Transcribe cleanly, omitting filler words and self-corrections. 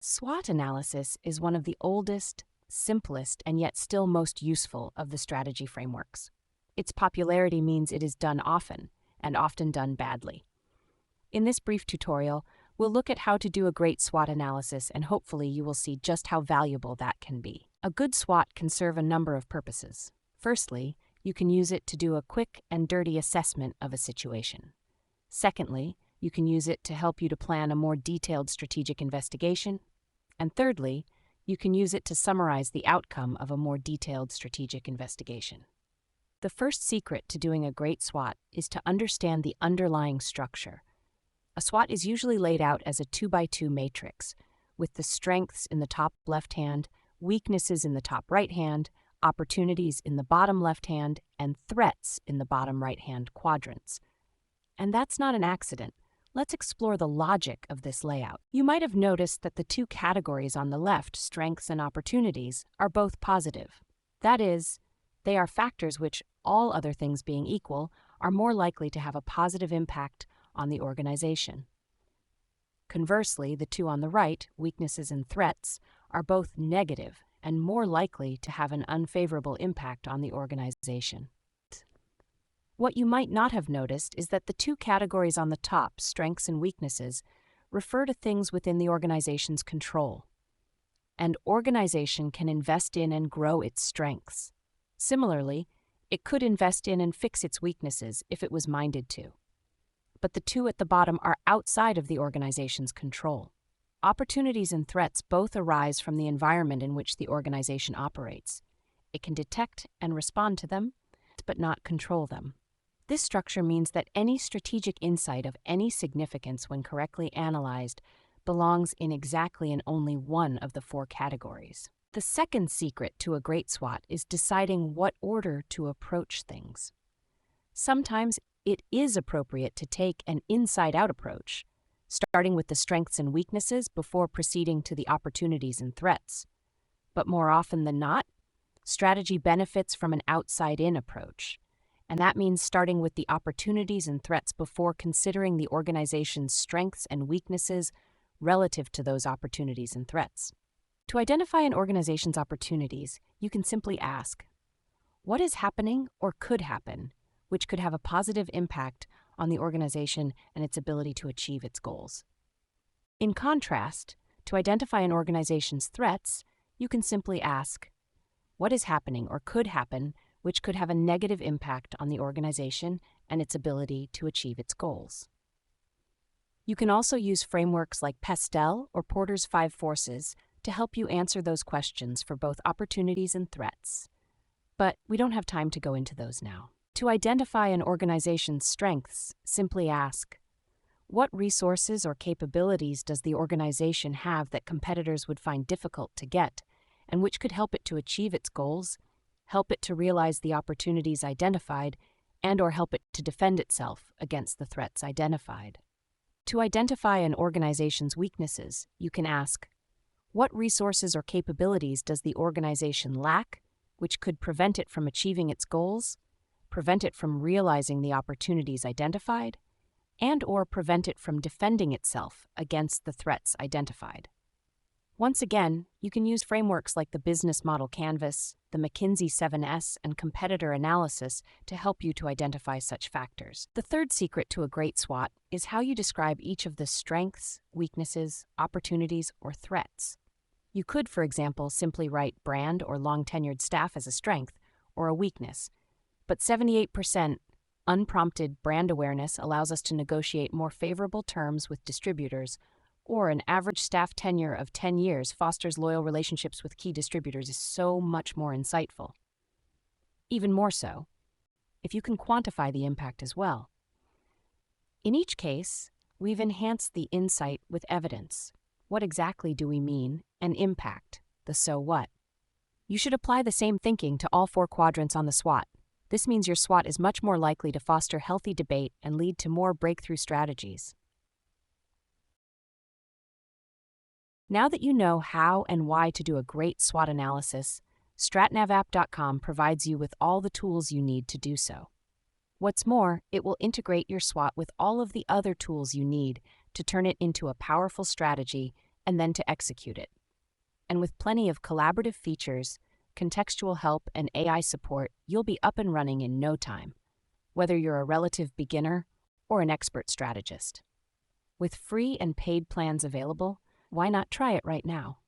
SWOT analysis is one of the oldest, simplest, and yet still most useful of the strategy frameworks. Its popularity means it is done often, and often done badly. In this brief tutorial, we'll look at how to do a great SWOT analysis, and hopefully you will see just how valuable that can be. A good SWOT can serve a number of purposes. Firstly, you can use it to do a quick and dirty assessment of a situation. Secondly, you can use it to help you to plan a more detailed strategic investigation. And thirdly, you can use it to summarize the outcome of a more detailed strategic investigation. The first secret to doing a great SWOT is to understand the underlying structure. A SWOT is usually laid out as a 2x2 matrix, with the strengths in the top left hand, weaknesses in the top right hand, opportunities in the bottom left hand, and threats in the bottom right hand quadrants. And that's not an accident. Let's explore the logic of this layout. You might have noticed that the two categories on the left, strengths and opportunities, are both positive. That is, they are factors which, all other things being equal, are more likely to have a positive impact on the organization. Conversely, the two on the right, weaknesses and threats, are both negative and more likely to have an unfavorable impact on the organization. What you might not have noticed is that the two categories on the top, strengths and weaknesses, refer to things within the organization's control. An organization can invest in and grow its strengths. Similarly, it could invest in and fix its weaknesses if it was minded to. But the two at the bottom are outside of the organization's control. Opportunities and threats both arise from the environment in which the organization operates. It can detect and respond to them, but not control them. This structure means that any strategic insight of any significance, when correctly analyzed, belongs in exactly and only one of the four categories. The second secret to a great SWOT is deciding what order to approach things. Sometimes it is appropriate to take an inside-out approach, starting with the strengths and weaknesses before proceeding to the opportunities and threats. But more often than not, strategy benefits from an outside-in approach. And that means starting with the opportunities and threats before considering the organization's strengths and weaknesses relative to those opportunities and threats. To identify an organization's opportunities, you can simply ask, what is happening or could happen, which could have a positive impact on the organization and its ability to achieve its goals? In contrast, to identify an organization's threats, you can simply ask, what is happening or could happen which could have a negative impact on the organization and its ability to achieve its goals? You can also use frameworks like PESTEL or Porter's 5 Forces to help you answer those questions for both opportunities and threats. But we don't have time to go into those now. To identify an organization's strengths, simply ask, what resources or capabilities does the organization have that competitors would find difficult to get, and which could help it to achieve its goals, help it to realize the opportunities identified, and/or help it to defend itself against the threats identified? To identify an organization's weaknesses, you can ask, what resources or capabilities does the organization lack, which could prevent it from achieving its goals, prevent it from realizing the opportunities identified, and/or prevent it from defending itself against the threats identified? Once again, you can use frameworks like the Business Model Canvas, the McKinsey 7S, and competitor analysis to help you to identify such factors. The third secret to a great SWOT is how you describe each of the strengths, weaknesses, opportunities, or threats. You could, for example, simply write brand or long-tenured staff as a strength or a weakness, but 78% unprompted brand awareness allows us to negotiate more favorable terms with distributors, or an average staff tenure of 10 years fosters loyal relationships with key distributors is so much more insightful. Even more so, if you can quantify the impact as well. In each case, we've enhanced the insight with evidence. What exactly do we mean? And impact, the so what. You should apply the same thinking to all four quadrants on the SWOT. This means your SWOT is much more likely to foster healthy debate and lead to more breakthrough strategies. Now that you know how and why to do a great SWOT analysis, stratnavapp.com provides you with all the tools you need to do so. What's more, it will integrate your SWOT with all of the other tools you need to turn it into a powerful strategy and then to execute it. And with plenty of collaborative features, contextual help, and AI support, you'll be up and running in no time, whether you're a relative beginner or an expert strategist. With free and paid plans available, why not try it right now?